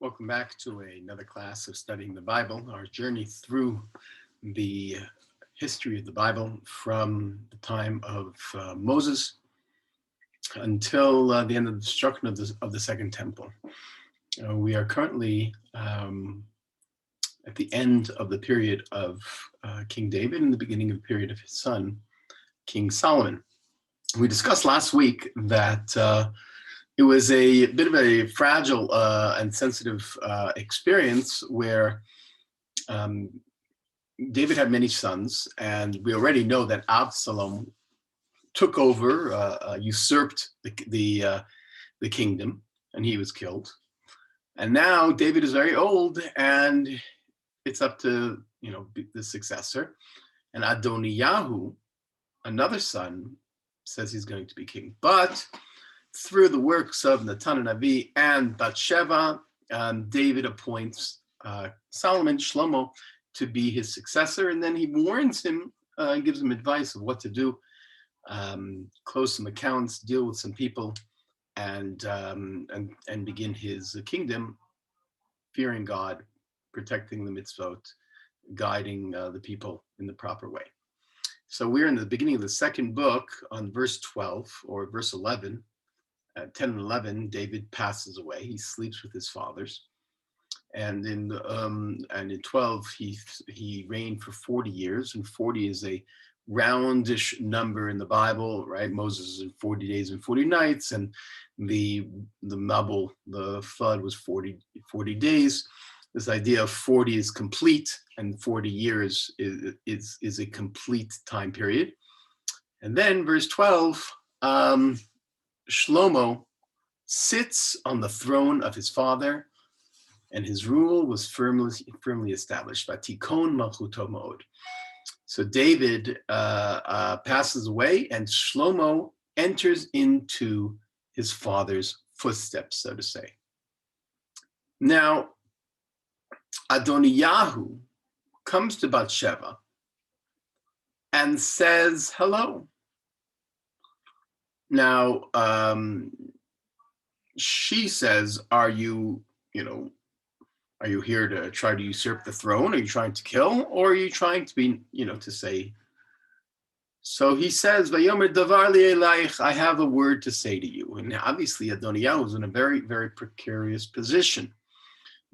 Welcome back to another class of studying the Bible, our journey through the history of the Bible from the time of Moses until the end of the destruction of the Second Temple. We are currently at the end of the period of King David and the beginning of the period of his son, King Solomon. We discussed last week that it was a bit of a fragile and sensitive experience where David had many sons, and we already know that Absalom took over, usurped the kingdom, and he was killed. And now David is very old, and it's up to the successor. And Adoniyahu, another son, says he's going to be king, but through the works of Natan Navi and Bathsheba, David appoints Solomon, Shlomo, to be his successor, and then he warns him and gives him advice of what to do, close some accounts, deal with some people, and begin his kingdom, fearing God, protecting the mitzvot, guiding the people in the proper way. So we're in the beginning of the second book on verse 12 or verse 11. At 10 and 11, David passes away. He sleeps with his fathers, and in 12, he reigned for 40 years, and 40 is a roundish number in the Bible, right? Moses is in 40 days and 40 nights, and the Mabul, the flood, was 40 days. This idea of 40 is complete, and 40 years is a complete time period. And then verse 12. Shlomo sits on the throne of his father, and his rule was firmly established. Vatikon malchuto mod. So David passes away, and Shlomo enters into his father's footsteps, so to say. Now, Adoniyahu comes to Bathsheba and says hello. Now, she says, are you here to try to usurp the throne? Are you trying to kill? Or are you trying to be, to say? So he says, Vayomer davar li elayich, I have a word to say to you. And obviously Adoniyahu was in a very, very precarious position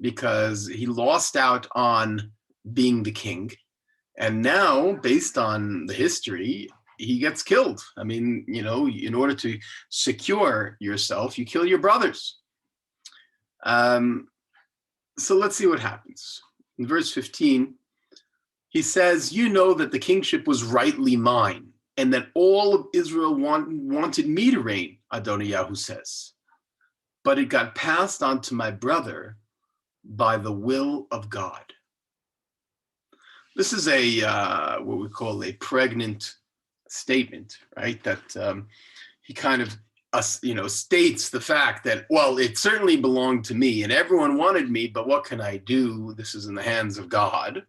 because he lost out on being the king. And now, based on the history, he gets killed. I mean, in order to secure yourself, you kill your brothers. So let's see what happens. In verse 15, he says, you know that the kingship was rightly mine, and that all of Israel wanted me to reign, Adoniyahu says. But it got passed on to my brother by the will of God. This is what we call a pregnant statement, right? That he kind of, states the fact that, well, it certainly belonged to me and everyone wanted me, but what can I do? This is in the hands of God.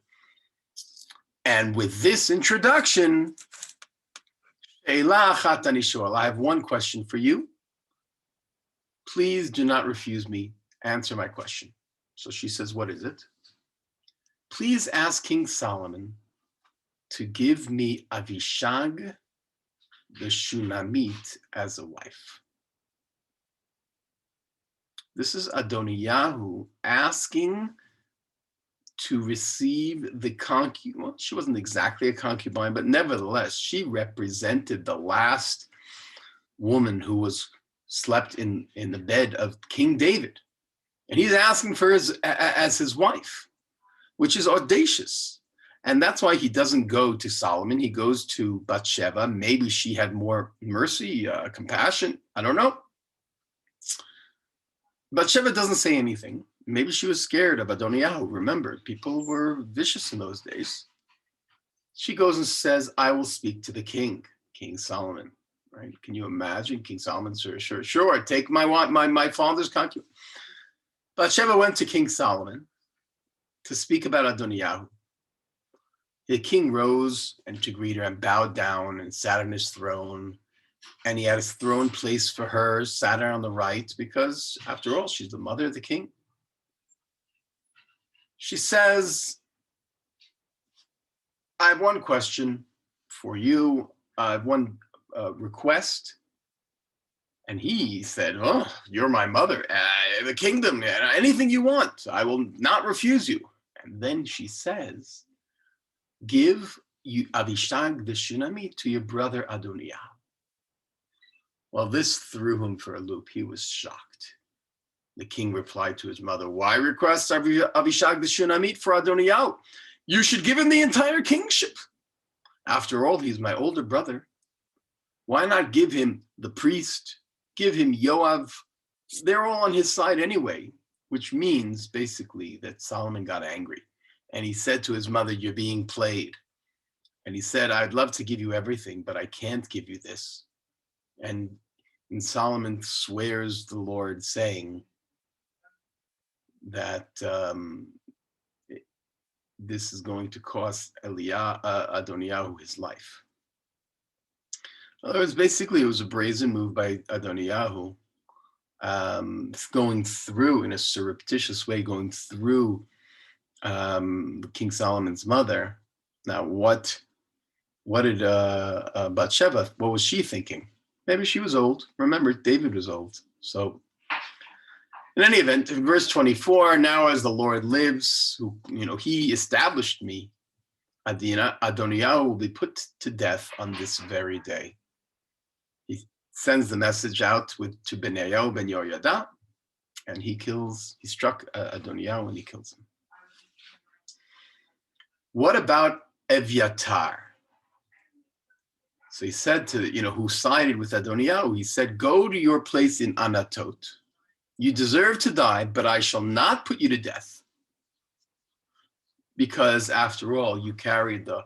And with this introduction, I have one question for you. Please do not refuse me. Answer my question. So she says, what is it? Please ask King Solomon to give me Avishag the Shunamite as a wife. This is Adoniyahu asking to receive the concubine. Well, she wasn't exactly a concubine, but nevertheless, she represented the last woman who was slept in the bed of King David. And he's asking for as his wife, which is audacious. And that's why he doesn't go to Solomon. He goes to Bathsheba. Maybe she had more mercy, compassion. I don't know. Bathsheba doesn't say anything. Maybe she was scared of Adoniyahu. Remember, people were vicious in those days. She goes and says, I will speak to the king, King Solomon. Right? Can you imagine? King Solomon, sure, take my father's concubine. Bathsheba went to King Solomon to speak about Adoniyahu. The king rose and to greet her and bowed down and sat on his throne. And he had his throne placed for her, sat her on the right, because after all, she's the mother of the king. She says, I have one question for you. I have one request. And he said, oh, you're my mother, the kingdom, anything you want, I will not refuse you. And then she says, give you Avishag the Shunamite to your brother Adoniah. Well, this threw him for a loop. He was shocked. The king replied to his mother, why request Avishag the Shunamite for Adoniah? You should give him the entire kingship. After all, he's my older brother. Why not give him the priest? Give him Yoav. They're all on his side anyway, which means basically that Solomon got angry. And he said to his mother, you're being played. And he said, I'd love to give you everything, but I can't give you this. And Solomon swears the Lord, saying that this is going to cost Adoniah his life. It was a brazen move by Adoniah, going through in a surreptitious way, going through King Solomon's mother. Now, what did Bathsheba, what was she thinking? Maybe she was old. Remember, David was old. So in any event, in verse 24, now as the Lord lives, who, he established me, Adoniah will be put to death on this very day. He sends the message out to Benaiah ben Yehoiada, and he struck Adoniah and he kills him. What about Evyatars? So he said to, who sided with Adoniah, he said, go to your place in Anatot. You deserve to die, but I shall not put you to death. Because after all, you carried the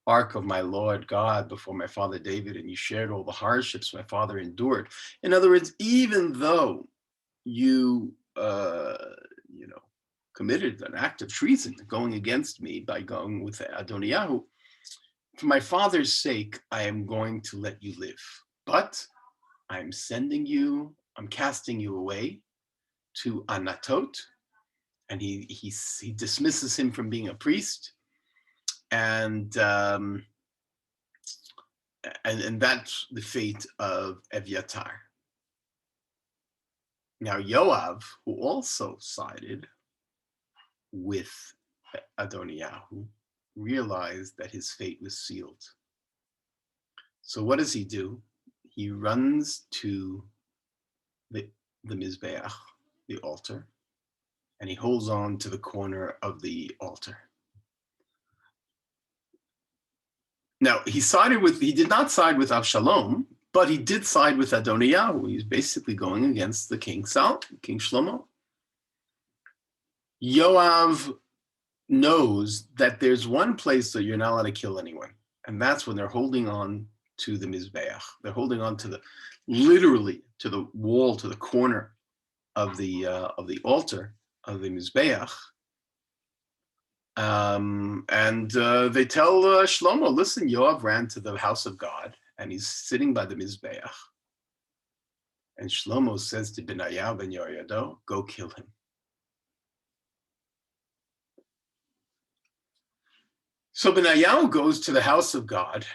ark of my Lord God before my father David, and you shared all the hardships my father endured. In other words, even though you, committed an act of treason going against me by going with Adoniah, for my father's sake, I am going to let you live. But I'm casting you away to Anatot, and he dismisses him from being a priest, and that's the fate of Evyatars. Now Yoav, who also sided with Adoniah, realized that his fate was sealed. So what does he do? He runs to the Mizbeach, the altar, and he holds on to the corner of the altar. Now, he did not side with Avshalom, but he did side with Adoniah. He's basically going against the King Shlomo. Yoav knows that there's one place that you're not allowed to kill anyone, and that's when they're holding on to the Mizbeach. They're holding on to literally to the wall, to the corner of the altar of the Mizbeach. They tell Shlomo, listen, Yoav ran to the house of God, and he's sitting by the Mizbeach. And Shlomo says to Benaiah ben Yehoiada, go kill him. So Benaiah goes to the house of God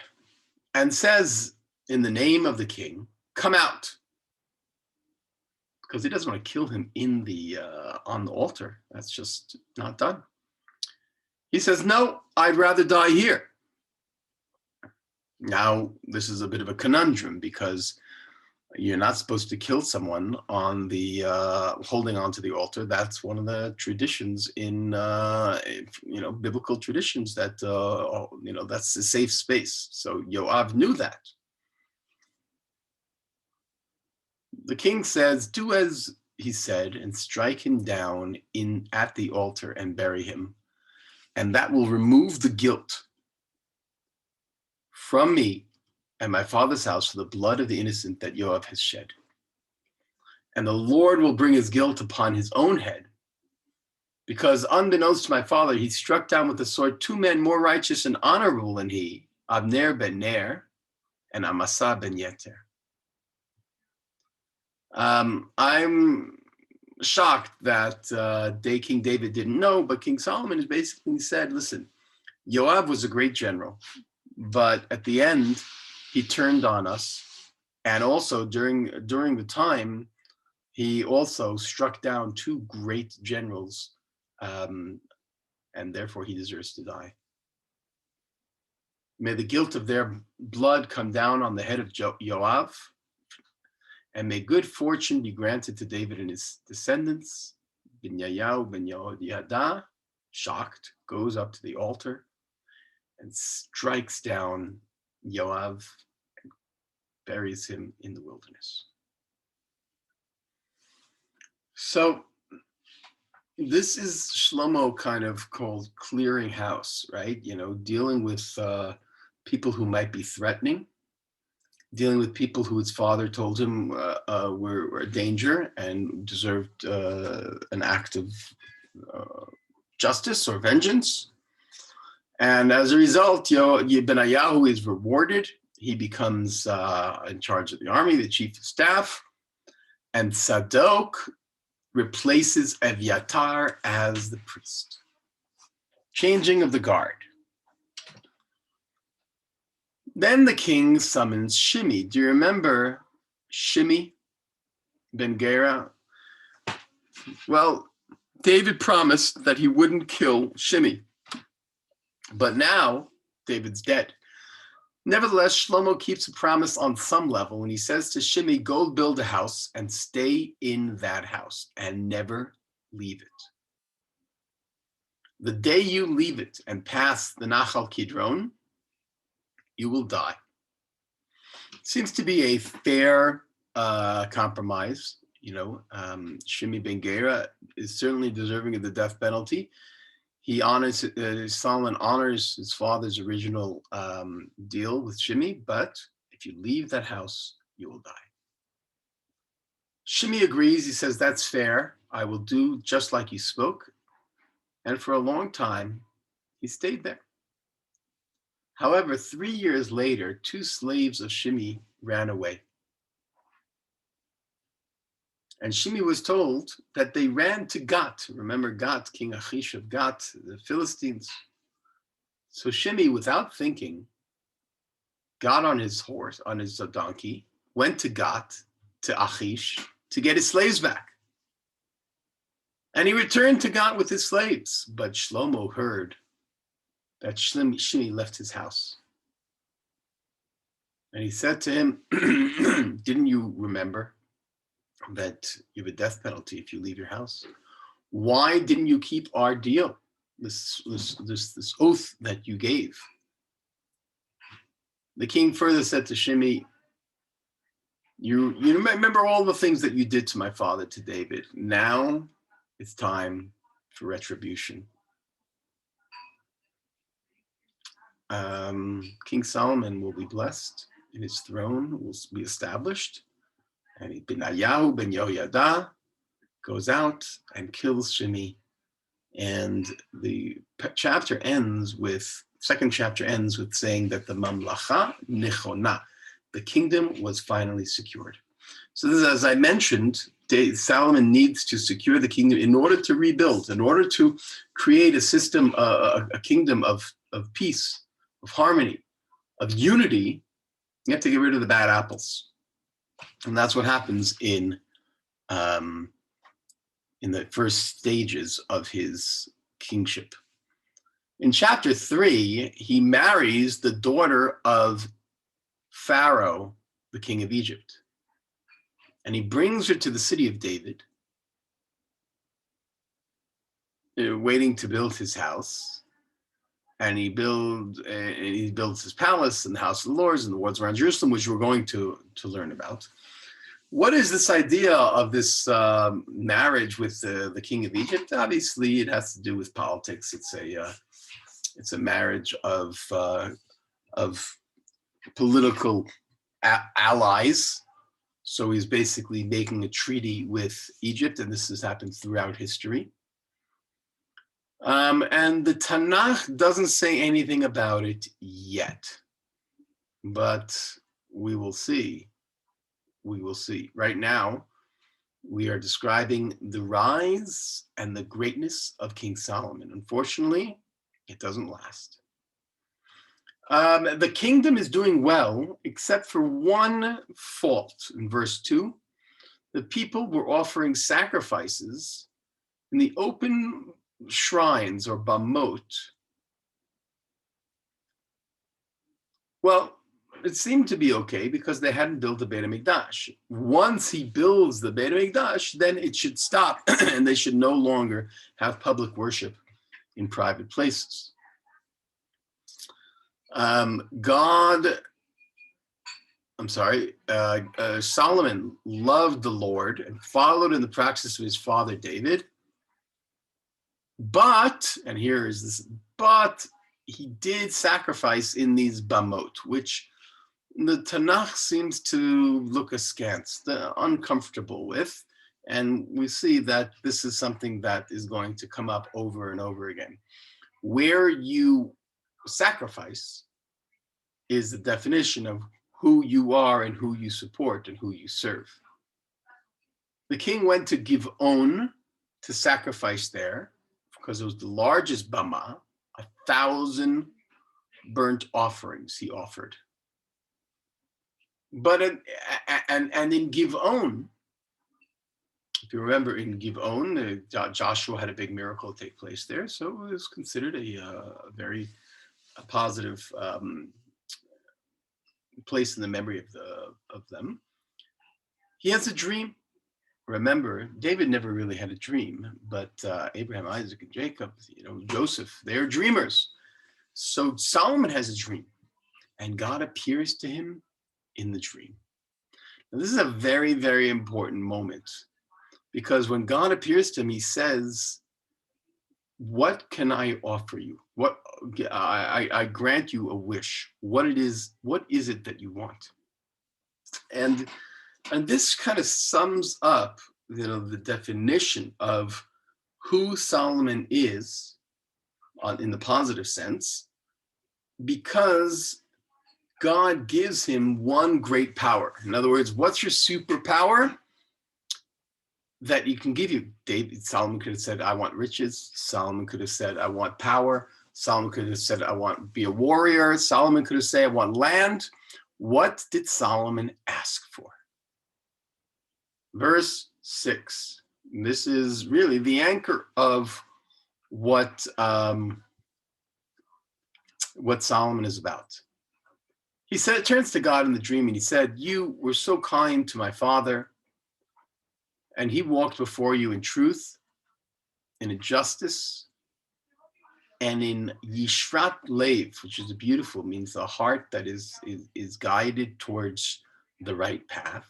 and says, in the name of the king, come out. Because he doesn't want to kill him on the altar. That's just not done. He says, no, I'd rather die here. Now, this is a bit of a conundrum, because you're not supposed to kill someone on the holding on to the altar. That's one of the traditions in biblical traditions that that's a safe space. So Yoav knew that. The king says, do as he said and strike him down at the altar and bury him, and that will remove the guilt from me and my father's house for the blood of the innocent that Yoav has shed. And the Lord will bring his guilt upon his own head, because unbeknownst to my father, he struck down with the sword 2 men more righteous and honorable than he, Abner ben Ner and Amasa ben Yeter. I'm shocked that King David didn't know, but King Solomon has basically said, listen, Yoav was a great general, but at the end, he turned on us. And also during the time, he also struck down two great generals, and therefore he deserves to die. May the guilt of their blood come down on the head of Yoav, and may good fortune be granted to David and his descendants. Binyayahu ben Yehoiada, shocked, goes up to the altar and strikes down Yoav and buries him in the wilderness. So this is Shlomo kind of called clearing house, right? You know, dealing with people who might be threatening, dealing with people who his father told him were a danger and deserved an act of justice or vengeance. And as a result, Benayahu is rewarded. He becomes in charge of the army, the chief of staff, and Sadok replaces Evyatar as the priest. Changing of the guard. Then the king summons Shimei. Do you remember Shimei ben Gera? Well, David promised that he wouldn't kill Shimei, but now David's dead. Nevertheless, Shlomo keeps a promise on some level, and he says to Shimei, go build a house and stay in that house and never leave it. The day you leave it and pass the Nachal Kidron, you will die. Seems to be a fair compromise. You know, Shimei ben Gera is certainly deserving of the death penalty. He honors, Solomon honors his father's original deal with Shimei, but if you leave that house, you will die. Shimei agrees. He says, that's fair. I will do just like you spoke. And for a long time, he stayed there. However, 3 years later, two slaves of Shimei ran away. And Shimei was told that they ran to Gat. Remember Gat, King Achish of Gat, the Philistines. So Shimei, without thinking, got on his horse, on his donkey, went to Gat, to Achish, to get his slaves back. And he returned to Gat with his slaves. But Shlomo heard that Shimei left his house. And he said to him, didn't you remember that you have a death penalty if you leave your house? Why didn't you keep our deal, this oath that you gave? The king further said to Shimei, you remember all the things that you did to my father, to David. Now it's time for retribution. King Solomon will be blessed, and his throne will be established. And Benayahu ben Yehoiada goes out and kills Shimei. And the second chapter ends with saying that the mamlacha nichona, the kingdom was finally secured. So this is, as I mentioned, Solomon needs to secure the kingdom in order to rebuild, in order to create a system, a kingdom of peace, of harmony, of unity. You have to get rid of the bad apples. And that's what happens in the first stages of his kingship. In chapter 3, he marries the daughter of Pharaoh, the king of Egypt. And he brings her to the city of David, waiting to build his house. And he builds his palace and the house of the Lords and the wards around Jerusalem, which we're going to learn about. What is this idea of this marriage with the king of Egypt? Obviously, it has to do with politics. It's a marriage of political allies. So he's basically making a treaty with Egypt, and this has happened throughout history. And the Tanakh doesn't say anything about it yet, but we will see. We will see. Right now, We are describing the rise and the greatness of King Solomon. Unfortunately, it doesn't last. The kingdom is doing well, except for one fault. In verse 2, the people were offering sacrifices in the open shrines, or bamot. Well, it seemed to be okay because they hadn't built the Beit HaMikdash. Once he builds the Beit HaMikdash, then it should stop and they should no longer have public worship in private places. Solomon loved the Lord and followed in the practice of his father David. But, and here is this, but he did sacrifice in these bamot, which the Tanakh seems to look askance, uncomfortable with. And we see that this is something that is going to come up over and over again. Where you sacrifice is the definition of who you are and who you support and who you serve. The king went to Giv'on to sacrifice there because it was the largest bama, 1,000 burnt offerings he offered. But in Giv'on, if you remember, in Giv'on, Joshua had a big miracle take place there, so it was considered a very positive place in the memory of them. He has a dream. Remember, David never really had a dream, but Abraham, Isaac, and Jacob, Joseph, they're dreamers. So Solomon has a dream, and God appears to him in the dream. Now, this is a very, very important moment, because when God appears to him, he says, what can I offer you? What I grant you a wish. What is it that you want? And this kind of sums up, the definition of who Solomon is in the positive sense, because God gives him one great power. In other words, what's your superpower that you can give you? Solomon could have said, I want riches. Solomon could have said, I want power. Solomon could have said, I want to be a warrior. Solomon could have said, I want land. What did Solomon ask for? Verse 6. This is really the anchor of what Solomon is about. He said, it turns to God in the dream, and he said, you were so kind to my father, and he walked before you in truth, in justice, and in Yishrat Lev, which is beautiful, means the heart that is guided towards the right path.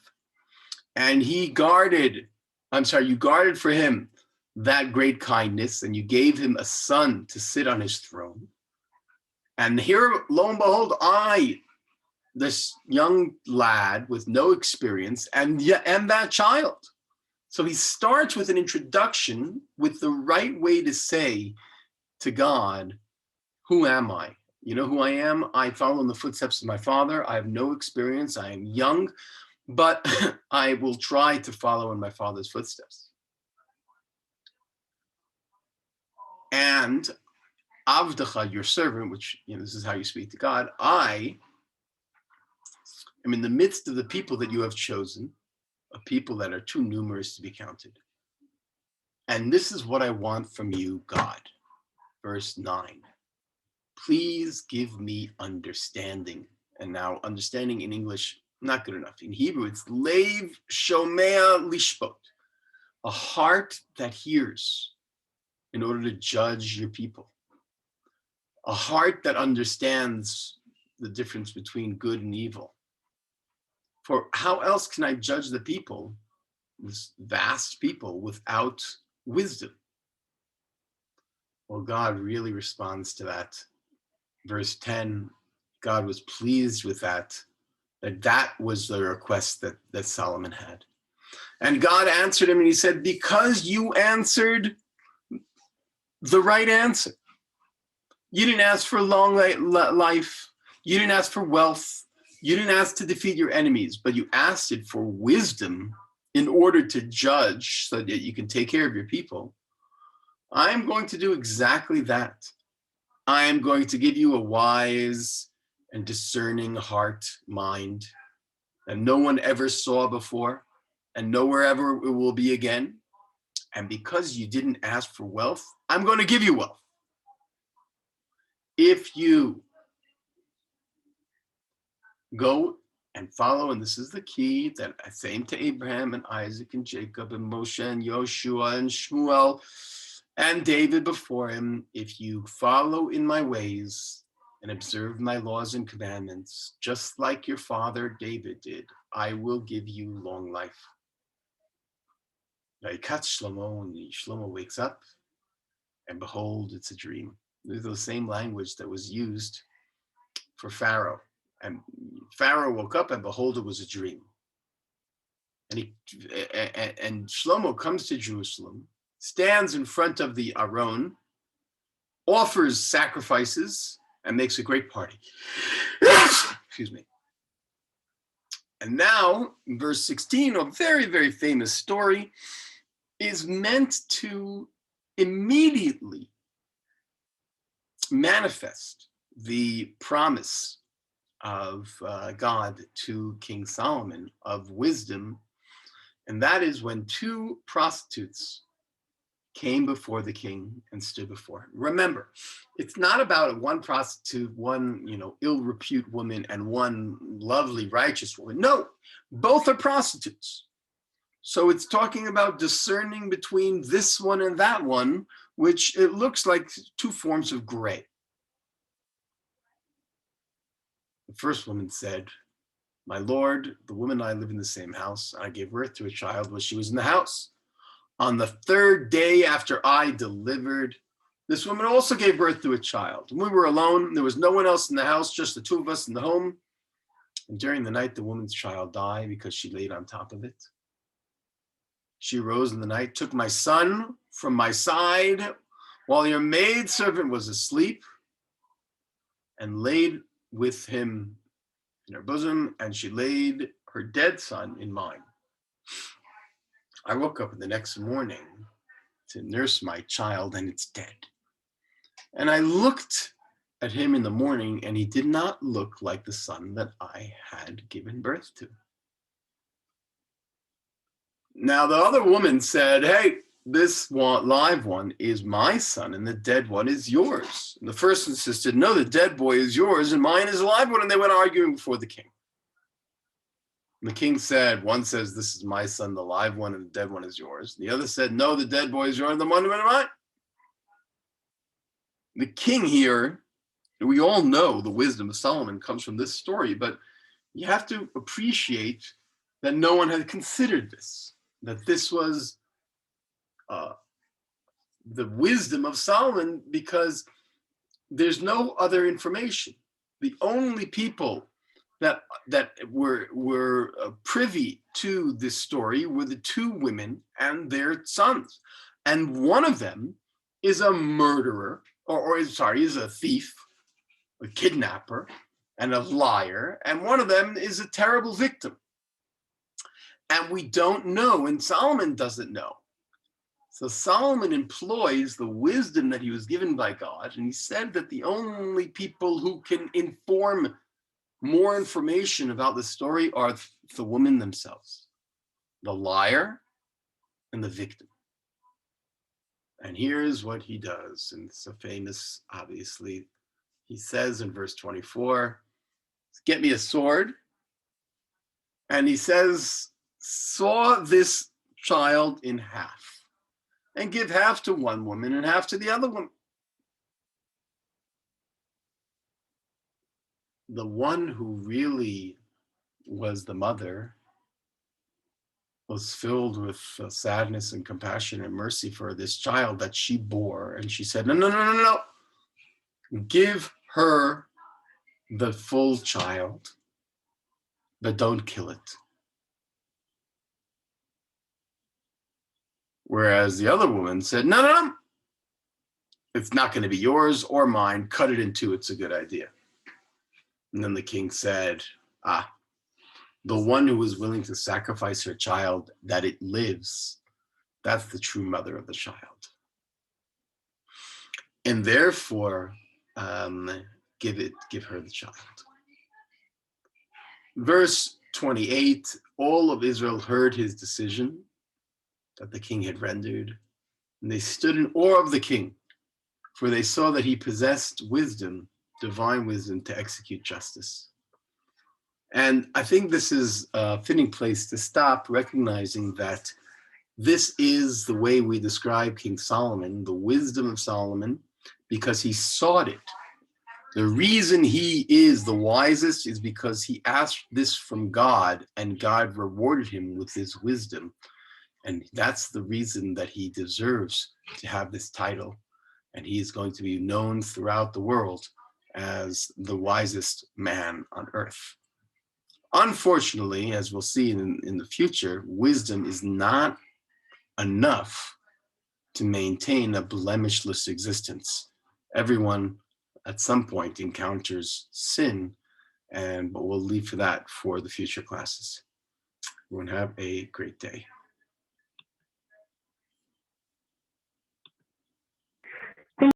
And you guarded for him that great kindness, and you gave him a son to sit on his throne. And here, lo and behold, this young lad with no experience, and that child. So he starts with an introduction with the right way to say to God, who am I? You know who I am? I follow in the footsteps of my father. I have no experience. I am young, but I will try to follow in my father's footsteps. And Avdecha, your servant, which, this is how you speak to God, I am in the midst of the people that you have chosen, a people that are too numerous to be counted. And this is what I want from you, God. Verse 9. Please give me understanding. And now understanding in English, not good enough. In Hebrew, it's Lev Shomea Lishpot, a heart that hears in order to judge your people. A heart that understands the difference between good and evil. For how else can I judge the people, this vast people, without wisdom? Well, God really responds to that. Verse 10, God was pleased with that was the request that Solomon had. And God answered him, and he said, because you answered the right answer. You didn't ask for long life. You didn't ask for wealth. You didn't ask to defeat your enemies, but you asked it for wisdom in order to judge so that you can take care of your people, I am going to do exactly that. I am going to give you a wise and discerning heart, mind, that no one ever saw before and nowhere ever it will be again. And because you didn't ask for wealth, I'm going to give you wealth. If you go and follow, and this is the key that I same to Abraham and Isaac and Jacob and Moshe and Yoshua and Shmuel and David before him, if you follow in my ways and observe my laws and commandments, just like your father David did, I will give you long life. Vayikatz Shlomo, and Shlomo wakes up, and behold, it's a dream. There's the same language that was used for Pharaoh. And Pharaoh woke up, and behold, it was a dream. And Shlomo comes to Jerusalem, stands in front of the Aron, offers sacrifices, and makes a great party. Excuse me. And now, in verse 16, a very, very famous story, is meant to immediately manifest the promise of God to King Solomon of wisdom. And that is when two prostitutes came before the king and stood before him. Remember, it's not about one prostitute, one ill repute woman, and one lovely righteous woman. No, both are prostitutes. So it's talking about discerning between this one and that one, which it looks like two forms of gray. The first woman said, "My lord, the woman and I live in the same house. I gave birth to a child while she was in the house. On the third day after I delivered, this woman also gave birth to a child. And we were alone. There was no one else in the house, just the two of us in the home. And during the night, the woman's child died because she laid on top of it. She arose in the night, took my son from my side while your maidservant was asleep, and laid with him in her bosom, and she laid her dead son in mine. I woke up the next morning to nurse my child, and it's dead. And I looked at him in the morning, and he did not look like the son that I had given birth to." Now the other woman said, "Hey, this live one is my son, and the dead one is yours." And the first insisted, "No, the dead boy is yours, and mine is a live one." And they went arguing before the king. And the king said, one says, "This is my son, the live one, and the dead one is yours." And the other said, "No, the dead boy is yours, and the one is mine." The king here, we all know the wisdom of Solomon comes from this story, but you have to appreciate that no one had considered this, that this was the wisdom of Solomon, because there's no other information. The only people that were privy to this story were the two women and their sons. And one of them is a murderer, is a thief, a kidnapper, and a liar. And one of them is a terrible victim. And we don't know, and Solomon doesn't know. So Solomon employs the wisdom that he was given by God, and he said that the only people who can inform more information about the story are the women themselves, the liar and the victim. And here's what he does, and it's a famous, obviously, he says in verse 24, "Get me a sword." And he says, "Saw this child in half, and give half to one woman and half to the other woman." The one who really was the mother was filled with sadness and compassion and mercy for this child that she bore. And she said, No. Give her the full child, but don't kill it. Whereas the other woman said, No. It's not going to be yours or mine. Cut it in two. It's a good idea. And then the king said, the one who is willing to sacrifice her child that it lives, that's the true mother of the child. And therefore, give her the child. Verse 28, all of Israel heard his decision that the king had rendered, and they stood in awe of the king, for they saw that he possessed wisdom, divine wisdom, to execute justice. And I think this is a fitting place to stop, recognizing that this is the way we describe King Solomon, the wisdom of Solomon, because he sought it. The reason he is the wisest is because he asked this from God, and God rewarded him with his wisdom. And that's the reason that he deserves to have this title. And he is going to be known throughout the world as the wisest man on earth. Unfortunately, as we'll see in the future, wisdom is not enough to maintain a blemishless existence. Everyone at some point encounters sin, but we'll leave that for the future classes. Everyone have a great day.